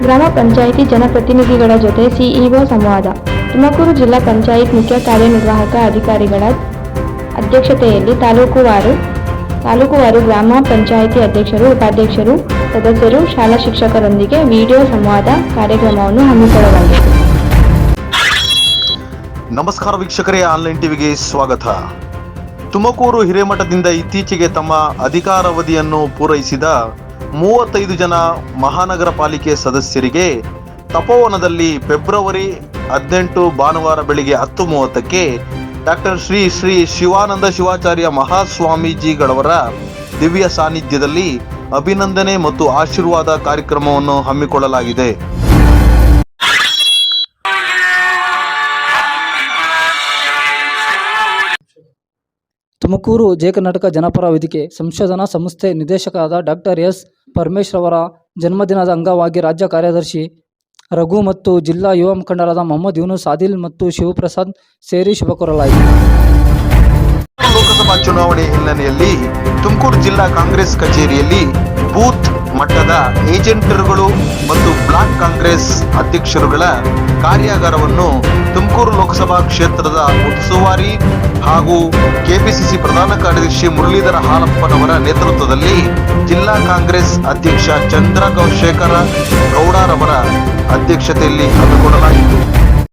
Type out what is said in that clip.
ಗ್ರಾಮ ಪಂಚಾಯಿತಿ ಜನಪ್ರತಿನಿಧಿಗಳ ಜೊತೆ ಸಿಇಒ ಸಂವಾದ. ತುಮಕೂರು ಜಿಲ್ಲಾ ಪಂಚಾಯತ್ ಮುಖ್ಯ ಕಾರ್ಯನಿರ್ವಾಹಕ ಅಧಿಕಾರಿಗಳ ಅಧ್ಯಕ್ಷತೆಯಲ್ಲಿ ತಾಲೂಕುವಾರು ಗ್ರಾಮ ಪಂಚಾಯಿತಿ ಅಧ್ಯಕ್ಷರು, ಉಪಾಧ್ಯಕ್ಷರು, ಸದಸ್ಯರು, ಶಾಲಾ ಶಿಕ್ಷಕರೊಂದಿಗೆ ವಿಡಿಯೋ ಸಂವಾದ ಕಾರ್ಯಕ್ರಮವನ್ನು ಹಮ್ಮಿಕೊಳ್ಳಲಾಗಿದೆ. ನಮಸ್ಕಾರ ವೀಕ್ಷಕರೇ, ಆನ್ಲೈನ್ ಟಿವಿಗೆ ಸ್ವಾಗತ. ತುಮಕೂರು ಹಿರೇಮಠದಿಂದ ಇತ್ತೀಚೆಗೆ ತಮ್ಮ ಅಧಿಕಾರಾವಧಿಯನ್ನು ಪೂರೈಸಿದ 35 ಜನ ಮಹಾನಗರ ಪಾಲಿಕೆ ಸದಸ್ಯರಿಗೆ ತಪೋವನದಲ್ಲಿ ಫೆಬ್ರವರಿ 18 ಭಾನುವಾರ ಬೆಳಿಗ್ಗೆ 10:30ಕ್ಕೆ ಡಾಕ್ಟರ್ ಶ್ರೀ ಶ್ರೀ ಶಿವಾನಂದ ಶಿವಾಚಾರ್ಯ ಮಹಾಸ್ವಾಮೀಜಿಗಳವರ ದಿವ್ಯ ಸಾನ್ನಿಧ್ಯದಲ್ಲಿ ಅಭಿನಂದನೆ ಮತ್ತು ಆಶೀರ್ವಾದ ಕಾರ್ಯಕ್ರಮವನ್ನು ಹಮ್ಮಿಕೊಳ್ಳಲಾಗಿದೆ. ತುಮಕೂರು ಜಯ ಕರ್ನಾಟಕ ಜನಪರ ವೇದಿಕೆ ಸಂಶೋಧನಾ ಸಂಸ್ಥೆ ನಿರ್ದೇಶಕರಾದ ಡಾಕ್ಟರ್ ಎಸ್ ಪರಮೇಶ್ ರವರ ಜನ್ಮದಿನದ ಅಂಗವಾಗಿ ರಾಜ್ಯ ಕಾರ್ಯದರ್ಶಿ ರಘು ಮತ್ತು ಜಿಲ್ಲಾ ಯುವ ಮುಖಂಡರಾದ ಮೊಹಮ್ಮದ್ ಯೂನುಸ್, ಆದಿಲ್ ಮತ್ತು ಶಿವಪ್ರಸಾದ್ ಸೇರಿ ಶುಭ ಕೋರಲಾಯಿತು. ಲೋಕಸಭಾ ಚುನಾವಣೆ ಹಿನ್ನೆಲೆಯಲ್ಲಿ ತುಮಕೂರು ಜಿಲ್ಲಾ ಕಾಂಗ್ರೆಸ್ ಕಚೇರಿಯಲ್ಲಿ ಬೂತ್ ಮಟ್ಟದ ಏಜೆಂಟರುಗಳು ಮತ್ತು ಬ್ಲಾಕ್ ಕಾಂಗ್ರೆಸ್ ಅಧ್ಯಕ್ಷರುಗಳ ಕಾರ್ಯಾಗಾರವನ್ನು ತುಮಕೂರು ಲೋಕಸಭಾ ಕ್ಷೇತ್ರದ ಉಸ್ತುವಾರಿ ಹಾಗೂ ಕೆಪಿಸಿಸಿ ಪ್ರಧಾನ ಕಾರ್ಯದರ್ಶಿ ಮುರಳೀಧರ ಹಾಲಪ್ಪನವರ ನೇತೃತ್ವದಲ್ಲಿ ಜಿಲ್ಲಾ ಕಾಂಗ್ರೆಸ್ ಅಧ್ಯಕ್ಷ ಚಂದ್ರಶೇಖರ ಗೌಡರವರ ಅಧ್ಯಕ್ಷತೆಯಲ್ಲಿ ಹಮ್ಮಿಕೊಳ್ಳಲಾಯಿತು.